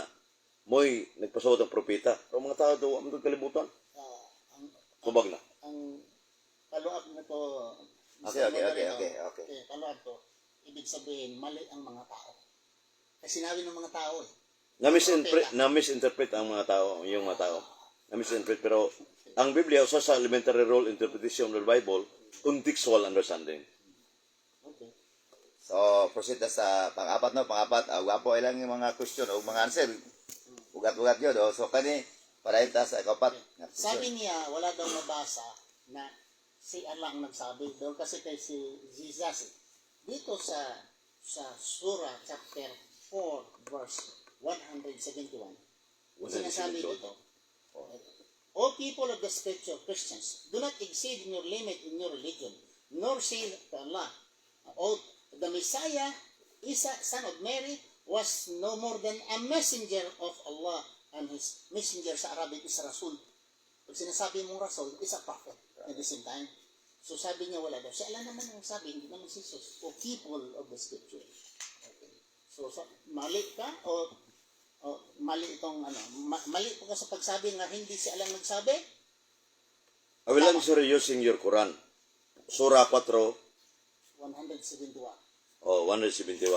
Speaker 3: mo'y nagpasawat ang propeta. Pero mga tao ito, ang kalibutan. Kubag na.
Speaker 1: Ang follow-up na to.
Speaker 2: Okay.
Speaker 1: Follow-up to. Ibig sabihin, mali ang mga tao. Kasi sinabi ng mga tao eh.
Speaker 3: Na-misinterpret ang mga tao, yung mga tao. Na-misinterpret. Pero ang Biblia, usa sa elementary role interpretation of the Bible, contextual understanding.
Speaker 1: Okay.
Speaker 2: So, proceed na sa pang-apat. Wapo ay lang yung mga question o mga answer. Ugat-ugat yun. So, kani, para ita sa ikapat.
Speaker 1: Sabi niya, wala daw mabasa na si Allah ang nagsabi. Doon kasi kay si Jesus. Dito sa Surah chapter 4 verse 171. Sinasabi dito, O people of the scripture, Christians, do not exceed in your limit in your religion, nor say to Allah, O the Messiah, Isa, son of Mary, was no more than a messenger of Allah, and his messenger sa Arabic is Rasul. Pag sinasabi mong Rasul, is a prophet at the same time. So sabi niya wala daw. Si Allah naman ang sabi, hindi naman si Jesus. O people of the scripture. Okay. So mali ka o mali itong mali po ka sa pagsabi nga hindi si Allah nagsabi?
Speaker 3: I will answer using your Quran. Surah 4,
Speaker 1: 171.
Speaker 3: 171.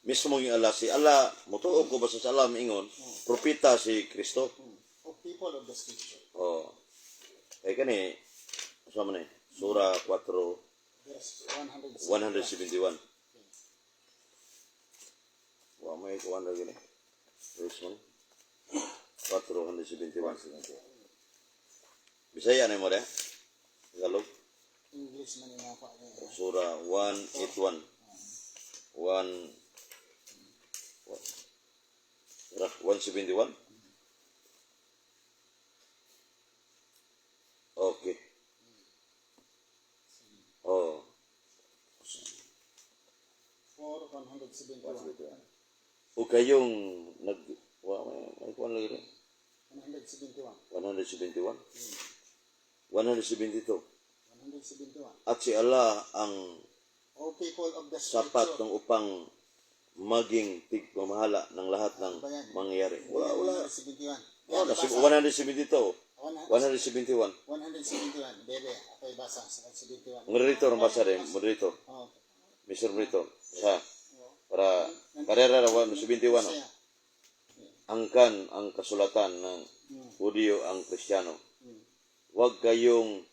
Speaker 3: Mismo yung Allah, si Allah, mutuo ko ba sa Allah mingon, propeta si Kristo.
Speaker 1: O people of the scripture.
Speaker 3: Kaya kani, sama na Surah 4,
Speaker 1: Yes,
Speaker 3: 171. May kuwan na gini. Verse 1. 471. Bisaya na mo rin. Tagalog.
Speaker 1: English man yung ako.
Speaker 3: Surah 181. 171. Okay. Oh.
Speaker 1: 171.
Speaker 3: O kayong may kuwan lagi rin.
Speaker 1: 171.
Speaker 3: 171. 172.
Speaker 1: 171.
Speaker 3: At si Allah ang
Speaker 1: O people of the
Speaker 3: sapat
Speaker 1: scripture.
Speaker 3: ng upang maging tigpamahala ng lahat ng mangyayari. Wala.
Speaker 1: 171.
Speaker 3: Oh, nasi 172. 171.
Speaker 1: 171. Bebe, ako'y basa sa 171.
Speaker 3: Moderator ang basa rin. Moderator.
Speaker 1: Oh.
Speaker 3: Mr. Moderator. Sa para karera na 171.
Speaker 1: Saya.
Speaker 3: Angkan ang kasulatan ng Hudyo ang Kristiyano. Huwag kayong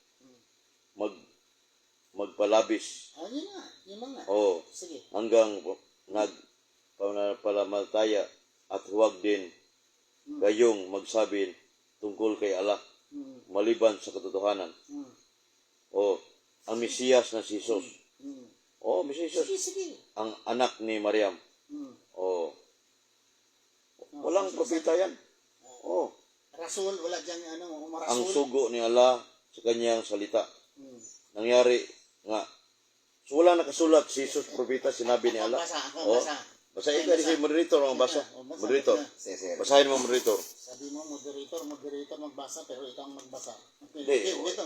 Speaker 3: magpalabis
Speaker 1: Yun nga. Yung mga.
Speaker 3: o
Speaker 1: Sige.
Speaker 3: hanggang nagpalamataya at huwag din kayong magsabi tungkol kay Allah maliban sa katotohanan. O ang Mesiyas na si Jesus. O Mesiyas,
Speaker 1: Sige.
Speaker 3: ang anak ni Maryam. O walang propeta yan. O
Speaker 1: Rasul, wala dyan
Speaker 3: ang
Speaker 1: marasul.
Speaker 3: sugo ni Allah sa kanyang salita.
Speaker 1: Hmm.
Speaker 3: Nangyari nga. So wala nakasulat si Jesus propeta, sinabi ni Allah.
Speaker 1: Ako basa.
Speaker 3: Basahin ka si moderator ang basa. Moderator.
Speaker 2: Sige.
Speaker 3: Basahin mo moderator.
Speaker 1: Sabi mo, moderator magbasa, pero ikaw ang magbasa.
Speaker 3: Hindi.
Speaker 1: Ito.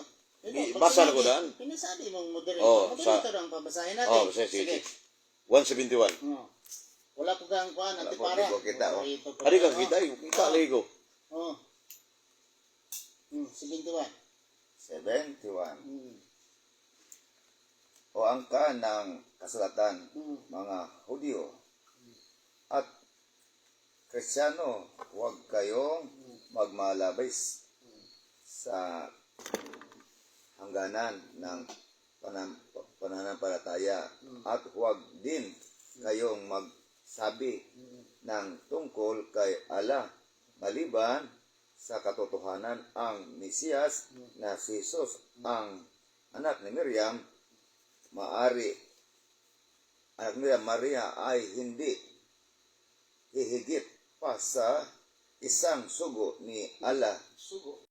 Speaker 3: Basa na ko daan.
Speaker 1: Pinasabi mong moderator. Moderator ang pabasahin natin.
Speaker 3: Basahin, sige. 171.
Speaker 1: Wala ko kang kuhan,
Speaker 2: Wala po,
Speaker 1: antipara.
Speaker 2: di ko kita,
Speaker 3: Ari ka kita, kita lagi ko.
Speaker 1: 71.
Speaker 2: 71. O angka ng kasulatan, mga Hudyo at Kristiyano, huwag kayong magmalabis sa hangganan ng pananampalataya at huwag din kayong magsabi ng tungkol kay Allah maliban sa katotohanan. Ang Mesiyas na si Jesus ang anak ni Miriam, Maria ay hindi hihigit pa sa isang sugo ni Allah.
Speaker 1: Sugo.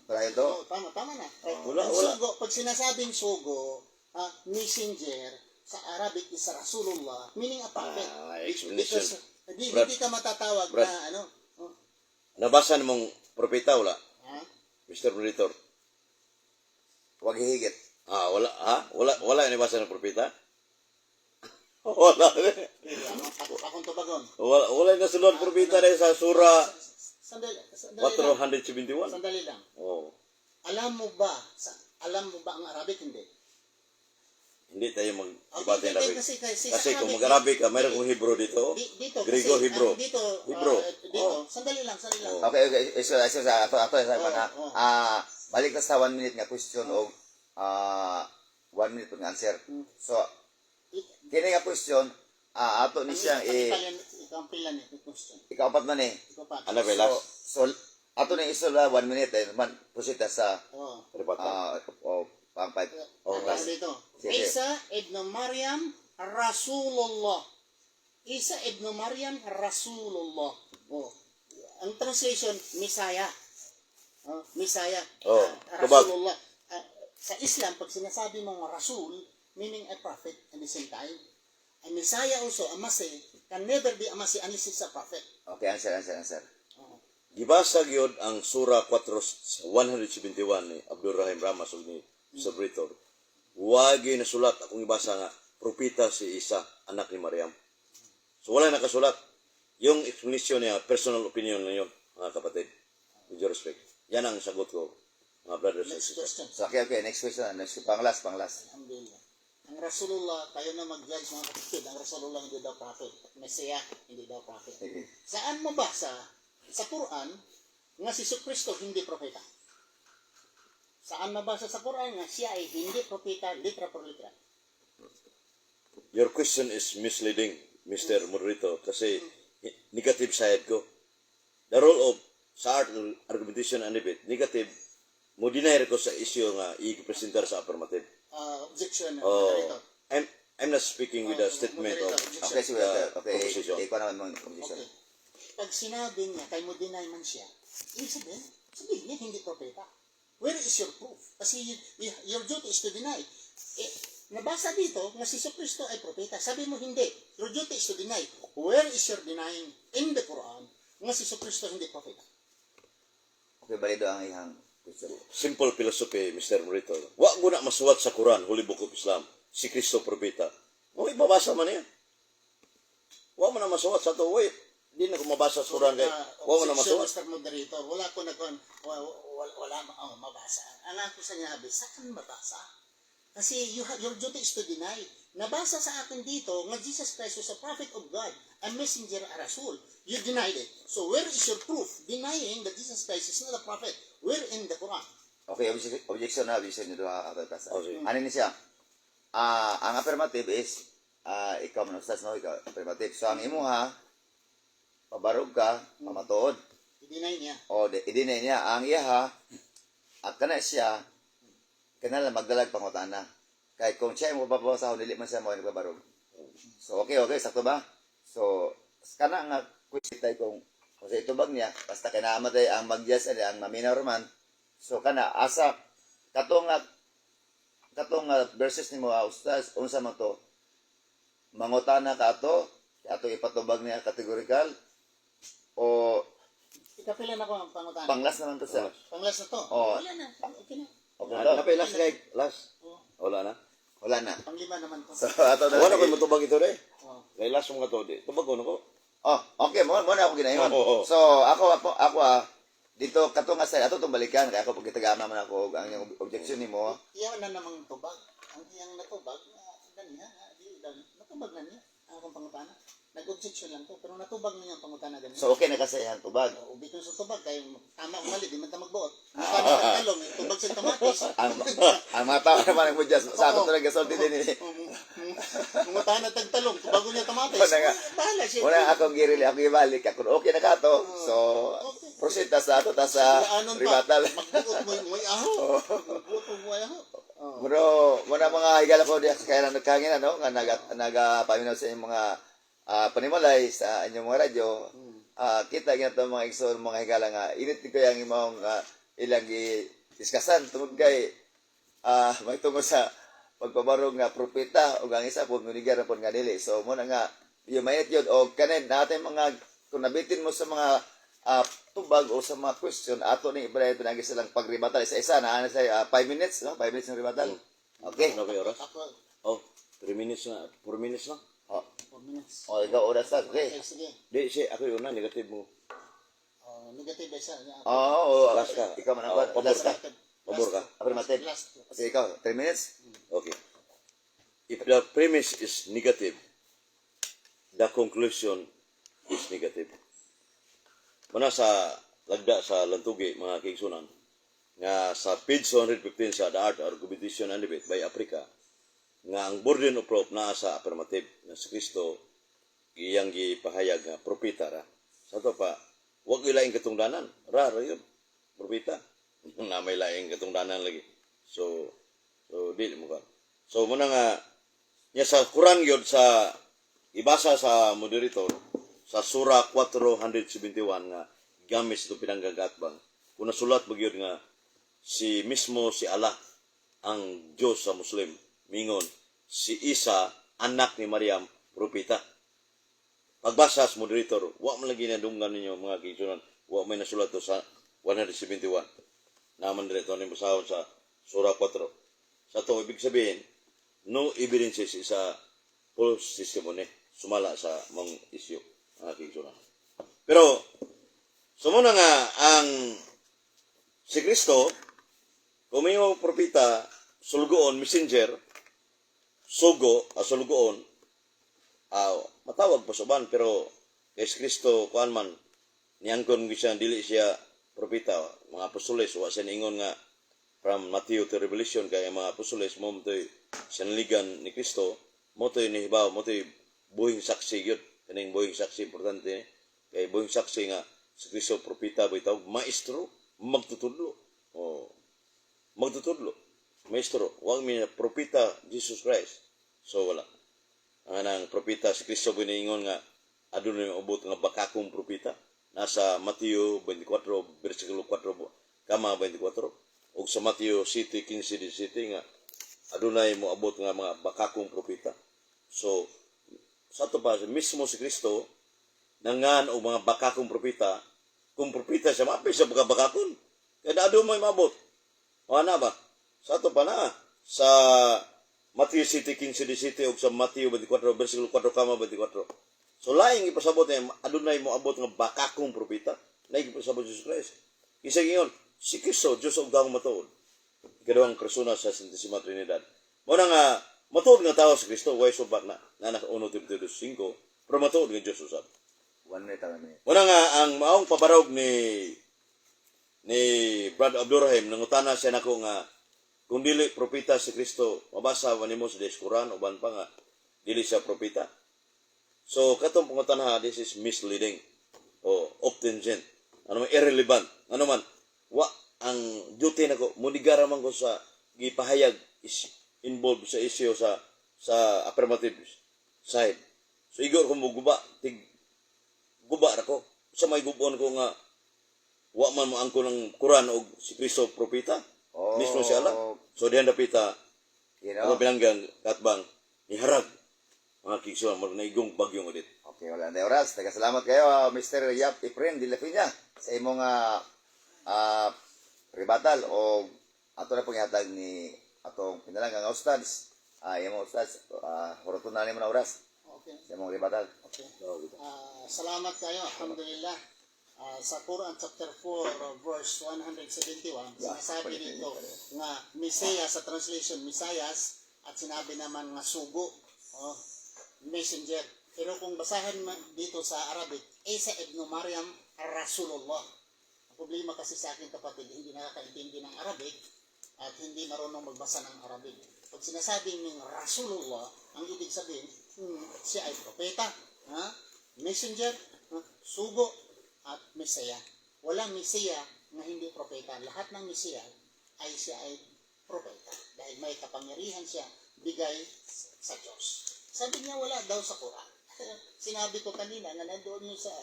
Speaker 2: Para ito,
Speaker 1: Tama na.
Speaker 3: Wala.
Speaker 1: Sugo, pag sinasabing sugo, messenger, sa Arabic is Rasulullah, meaning a prophet.
Speaker 3: Explanation.
Speaker 1: Because hindi ka matatawag
Speaker 3: Brad.
Speaker 1: na
Speaker 3: Nabasa mong propeta wala?
Speaker 1: ha?
Speaker 3: Mr. Moderator.
Speaker 2: huwag hihigit.
Speaker 3: Wala nabasa ng propeta? Wala.
Speaker 1: Akong tubagon.
Speaker 3: Wala na sunod propeta rin sa surah
Speaker 1: Sandali
Speaker 3: 471.
Speaker 1: Sandali lang.
Speaker 3: Oh.
Speaker 1: Alam mo ba ang Arabic?
Speaker 3: Hindi tayo mag-ibate ng Arabic.
Speaker 1: Kasi
Speaker 3: Kasi kung mag-Arabic ka, mayroon kong Hebrew dito.
Speaker 1: dito
Speaker 3: Griego,
Speaker 1: kasi,
Speaker 3: Hebrew.
Speaker 1: dito
Speaker 3: Hebrew.
Speaker 1: sandali lang.
Speaker 2: Okay. Isa ato sa mga balik na sa 1 minute nga question o 1 minute nga answer. So, kini nga question, ato ni siyang
Speaker 1: Ikaw ang pila ni question.
Speaker 2: ikapat man
Speaker 1: Ikaw pa.
Speaker 3: Ano ba last?
Speaker 2: So, ato na isula 1 minute man proceed sa
Speaker 3: Peribatan.
Speaker 2: pang 5
Speaker 1: last dito.
Speaker 2: Sige.
Speaker 1: Isa ibn Maryam Rasulullah. Isa ibn Maryam Rasulullah. Ang translation, Messiah. Messiah.
Speaker 3: Kabag.
Speaker 1: Rasulullah. Sa Islam, pag sinasabi mong Rasul, meaning a prophet at the same time. A Messiah also, a Masih, can never be a Masih unless it's a prophet.
Speaker 2: Okay, answer.
Speaker 3: gibasa gyud ang sura 171 ni Abdul Rahim Ramas ug ni Mr. Britor. Wagi nasulat akong ibasa nga propeta si Isa, anak ni Maryam. So wala nakasulat. Yung explanation niya, personal opinion na yun, mga kapatid. With your respect. Yan ang sagot ko, mga brothers and
Speaker 1: Next
Speaker 3: sisters.
Speaker 1: question.
Speaker 2: So, okay. Next question. Next, panglas.
Speaker 1: Alhamdulillah. Ang Rasulullah, tayo na mag-judge mga kapatid, ang Rasulullah hindi daw prophet. Messiah, hindi daw prophet. Saan mabasa sa Quran nga si Kristo hindi propeta? Saan mabasa sa Quran nga siya ay hindi propeta, litra por litra?
Speaker 3: Your question is misleading, Mr. Moderator, kasi negative side ko. The role of sa argumentation and debate, negative, mo deny ko sa issue nga i-presentar sa affirmative.
Speaker 1: Objection.
Speaker 3: Oh,
Speaker 1: Moderator.
Speaker 3: I'm not speaking with a statement of
Speaker 1: Moderator,
Speaker 2: Okay, sige. Okay.
Speaker 3: proposition.
Speaker 2: Ikaw naman mong position.
Speaker 1: Okay. Pag sinabi niya, kay mo deny man siya, ibig sabihin niya hindi propeta. Where is your proof? Kasi your duty is to deny. Nabasa dito nga si Kristo ay propeta. Sabi mo hindi. Your duty is to deny. Where is your denying in the Quran nga si Kristo hindi propeta?
Speaker 2: Okay, balido ang ihang question.
Speaker 3: Simple philosophy, Mr. Moderator. Wa ko na masuwat sa Quran, Holy Book of Islam, si Kristo propeta. Mo ibabasa man yan. Wa mo na masuwat sa to. Wait, di na ko mabasa sa Quran kay. Wa mo na masuwat.
Speaker 1: Mr. Moderator, wala ko wala mabasa. Ang ako sa niyabi, saan mabasa? Kasi your duty is to deny. Nabasa sa akin dito nga Jesus Christ was a prophet of God, a messenger, a rasul. You denied it. So where is your proof denying that Jesus Christ is not a prophet? Where in the Quran?
Speaker 2: Okay, objection na. Objection nyo doon kakapagkasa.
Speaker 3: Oh, sige.
Speaker 2: Ano ni siya? Ang affirmative is, ikaw man ustas, no? Ikaw, affirmative. So, ang imo ha, pabarog ka, pamatuod.
Speaker 1: I-deny niya.
Speaker 2: O, i-deny niya. Ang iya ha, at kana siya, kanala magdalag pangutana. Kahit kung siya mo babasa, dili man siya mo nagbabarog. So, okay, sakto ba? So, kana nga, kwesitay kung sa itubag niya, basta kinaamatay ang magyas, ang maminaw man. So, kana, asa, katong verses ni mo, ustaz, unsa mo to, mangutana ka ato ipatubag niya kategorikal, o
Speaker 1: Ikapilan ako ang pangutan.
Speaker 2: panglas naman to sa,
Speaker 1: Panglas na to.
Speaker 2: Oo.
Speaker 1: Wala na. Okay na.
Speaker 2: okay to?
Speaker 3: Napay last guy, last.
Speaker 1: Oo.
Speaker 3: Wala na.
Speaker 2: Wala na.
Speaker 1: Panglima naman to.
Speaker 2: So, ato na.
Speaker 3: Wala ko matubag ito rin.
Speaker 1: Oo.
Speaker 3: Kay last mga to di. Tubag ko na ko.
Speaker 2: Oh, okay, mo na ako ginayon.
Speaker 3: Oo.
Speaker 2: So, ako dito kato nga sa ato tong balikan kaya ako pag kitagama man ako ang yung objection nimo.
Speaker 1: Iyan na namang tubag. Ang iyang natubag, ganiya, natubag na niya. Ang akong pangutana. Nag-objection lang to, pero natubag na niya ang pangutana ganiya.
Speaker 2: So, okay na kasi ang tubag.
Speaker 1: Ubi ko sa tubag, kaya tama o mali, di man ta magbuot. Mukha na tagtalong, tubag sa tamatis.
Speaker 2: Ang mga tao naman ang mudjas. Sa ato talaga salty din eh.
Speaker 1: Mukha na tagtalong, tubago niya tamatis.
Speaker 2: Wala nga.
Speaker 1: Bahala siya.
Speaker 2: Una akong girili, ako ibalik. Ako, okay na ka to. So, proceed ta sa ato, ta sa
Speaker 1: Anon pa,
Speaker 2: ribatal.
Speaker 1: magbuot mo yung aho. Magbuot mo yung aho.
Speaker 2: Muna mga higala ko diya kaya na nagkangin ano nga nagapaminaw sa inyong mga panimalay sa inyong mga radyo. Kita ginato mga igsoon mga higala nga init ko yang imong ilang i-diskasan tungod kay may tungod sa pagpabarog nga propeta o ang isa po munigar po nga dili. So muna nga yung mainit yun o kanin natin mga kung nabitin mo sa mga tubag o sa mga question ato ni Ibrahim pinagi silang pagribatal isa-isa na ano say 5 minutes no 5 minutes ng ribatal. Okay.
Speaker 3: Ano ba oras?
Speaker 1: Ako,
Speaker 3: Oh, 3 minutes na. 4 minutes na.
Speaker 2: Oh,
Speaker 1: 4 minutes.
Speaker 2: ikaw oras ta. Okay.
Speaker 1: Okay, sige.
Speaker 3: Di, si ako yun na, negative mo.
Speaker 1: Negative ba siya?
Speaker 2: Oo,
Speaker 3: Last ka.
Speaker 2: ikaw man
Speaker 3: Oh,
Speaker 2: ako.
Speaker 3: pabor
Speaker 2: Last
Speaker 3: ka.
Speaker 2: ka.
Speaker 3: Pabor ka.
Speaker 2: Affirmative.
Speaker 1: Last.
Speaker 2: Okay, ikaw, 3 minutes?
Speaker 3: Okay. If the premise is negative, the conclusion is negative. Muna sa lagda sa Lantugi, mga kingsunan, nga sa page 115 sa The Art of Argumentation and Debate by Africa, nga ang burden of proof naa sa affirmative na si Kristo iyang gipahayag nga propeta ra. Sa to pa, wag ilaing katungdanan. Raro yun. Propeta. Na may laing katungdanan lagi. So di mo ka. So muna nga nya sa Quran yun sa ibasa sa moderator sa sura 471 nga gamis ito pinanggagatbang. Kung nasulat magyod nga si mismo si Allah ang Diyos sa Muslim. Mingon, si Isa, anak ni Maryam, propeta. Pagbasa sa moderator, wa man lagi na dunggan ninyo mga kisunan. wa may nasulat to sa 171. Naman dito ni basahon sa Surah 4. Sa to ibig sabihin, no evidences is a false testimony. Sumala sa mong issue ang aking surah. Pero sumuna nga ang si Kristo kumiyo propeta sulgoon messenger sulgoon matawag pa suban pero kay Kristo kuan man niangkon siya dili siya propeta mga apostoles wa siya ningon nga from Matthew to Revelation kay mga apostoles mo toy sinaligan ni Kristo mo toy nihibaw mo toy buhing saksi gyud kaning buhing saksi importante kay buhing saksi nga si Kristo propeta bitaw maestro magtutudlo magtutudlo maestro wag mi propeta Jesus Christ so wala ang propeta si Kristo giniingon nga adunay ubot nga bakakong propeta nasa Mateo 24 bersikulo 4 kama 24 ug sa Mateo 7:15-17 nga adunay mo abot nga mga bakakong propeta so sa to pa mismo si Kristo nangan og mga bakakong propeta kung propeta siya mapay sa bakakon kaya ado may mabot o na ba sa to pa na sa Mateo 7:15-17 ug sa Mateo 24 bersikulo 4 kama 24 so laing ipasabot niya adunay mo abot nga bakakong propeta laing ipasabot Jesus Christ isa giyon si Kristo Dios og daong matuod ikaduhang persona sa Santisima Trinidad mo na nga matuod nga tao si Kristo way subat na nasa 1 Timoteo 5 pero matuod nga Dios usab
Speaker 2: 1 minute lang minute.
Speaker 3: mo na nga ang maong pabarog ni Brad Abdurrahim nangutana siya nako nga kung dili propeta si Kristo mabasa man nimo sa Quran uban pa nga dili siya propeta. So katong pangutana this is misleading o obtangent. Ano man irrelevant. Ano man wa ang duty nako munigara man ko sa gipahayag is involved sa issue sa affirmative side. So igor ko mo guba ra ko. Sa may gubon ko nga wa man mo angko ng Quran o si Kristo propeta. Mismo siya lang. So diyan dapita ano pinanggang katbang iharag mga kigsuan mo na igong bagyong ulit.
Speaker 2: Okay, wala na oras. Salamat kayo, Mr. Yap Efren de la Peña sa imong rebuttal o ato na pong ihatag ni atong pinalangang ustads. Imong ustads, horoton na nimo na oras
Speaker 1: Okay.
Speaker 2: sa imong rebuttal.
Speaker 1: Okay. Salamat kayo. Alhamdulillah. Sa Quran chapter 4 verse 171 sinasabi dito nga Messiah sa translation Messias at sinabi naman nga sugo messenger pero kung basahin dito sa Arabic Isa ibn Maryam Rasulullah ang problema kasi sa akin kapatid hindi nakakaintindi ng Arabic at hindi marunong magbasa ng Arabic pag sinasabing ng Rasulullah ang ibig sabihin siya ay propeta messenger sugo at Mesaya. Walang Mesaya na hindi propeta. Lahat ng Mesaya ay siya ay propeta. Dahil may kapangyarihan siya bigay sa Diyos. Sabi niya wala daw sa Quran. Sinabi ko kanina na nandoon yun sa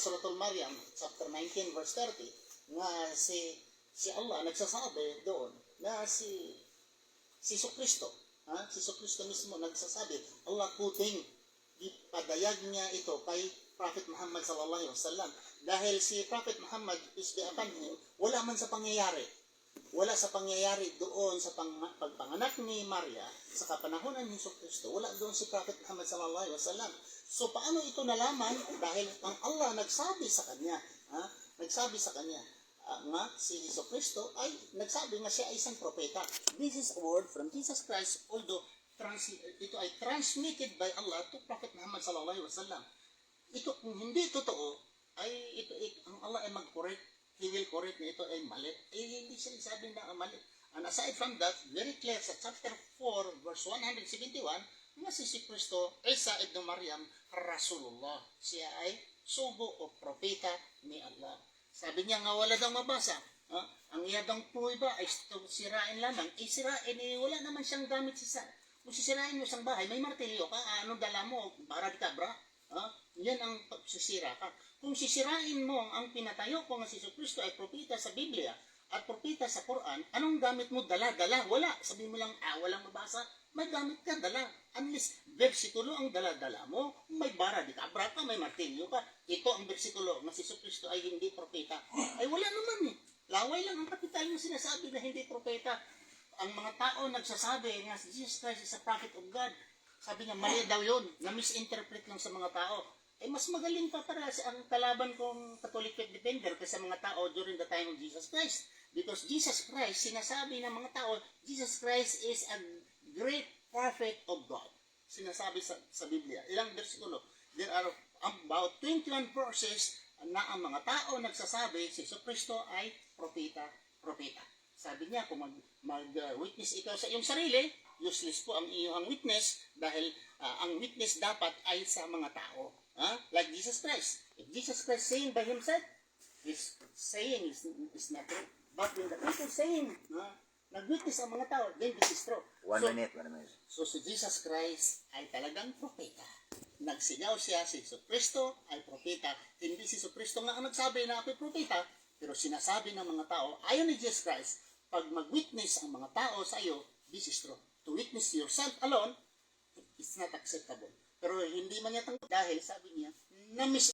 Speaker 1: Suratul Maryam, chapter 19, verse 30, nga si Allah nagsasabi doon na si Kristo. Si Kristo mismo nagsasabi, Allah puting ipadayag niya ito kay Prophet Muhammad sallallahu alaihi wasallam dahil si Prophet Muhammad is the upon him wala man sa pangyayari doon sa pagpanganak ni Maria sa kapanahonan ni Kristo wala doon si Prophet Muhammad sallallahu alaihi wasallam so paano ito nalaman dahil ang Allah nagsabi sa kanya nga si Kristo ay nagsabi nga siya ay isang propeta this is a word from Jesus Christ although ito ay transmitted by Allah to Prophet Muhammad sallallahu alaihi wasallam ito kung hindi totoo ay ito ang Allah ay mag-correct he will correct na ito ay mali hindi siya sabi na mali and aside from that very clear sa chapter 4 verse 171 nga si Kristo Isa ibn Maryam Rasulullah siya ay sugo o propeta ni Allah sabi niya nga wala daw mabasa ang iya daw po iba ay sirain lamang sirain wala naman siyang gamit kung sisirain mo isang bahay may martilyo ka anong dala mo barad ka bra yan ang pagsisira ka. Kung sisirain mo ang pinatayo ko nga si Kristo ay propeta sa Biblia at propeta sa Quran, anong gamit mo dala? Wala. Sabi mo lang, walang mabasa. may gamit ka, dala. Unless versikulo ang dala-dala mo, may bara, di ka, brata, may martilyo ka. Ito ang versikulo na si Kristo ay hindi propeta. Ay wala naman eh. Laway lang ang kapital yung sinasabi na hindi propeta. Ang mga tao nagsasabi nga si Jesus Christ is a prophet of God. Sabi niya, mali daw yun. Na-misinterpret lang sa mga tao. Eh, mas magaling pa para sa ang kalaban kong Catholic Faith Defender kaysa mga tao during the time of Jesus Christ. Because Jesus Christ, sinasabi ng mga tao, Jesus Christ is a great prophet of God. Sinasabi sa Biblia. Ilang versikulo? There are about 21 verses na ang mga tao nagsasabi si Kristo ay propeta. Sabi niya, kung mag-witness ikaw sa iyong sarili, useless po ang iyong witness dahil ang witness dapat ay sa mga tao. Like Jesus Christ. If Jesus Christ saying by himself, his saying is not true. But when the people saying, nag-witness ang mga tao, then this is true.
Speaker 2: One minute.
Speaker 1: So si Jesus Christ ay talagang propeta. Nagsigaw siya, si Kristo ay propeta. Hindi si Kristo nga ang nagsabi na ako'y propeta, pero sinasabi ng mga tao, ayon ni Jesus Christ, pag mag-witness ang mga tao sa iyo, this is true. To witness yourself alone, it's not acceptable. Pero hindi man niya tanggap dahil sabi niya, na-miss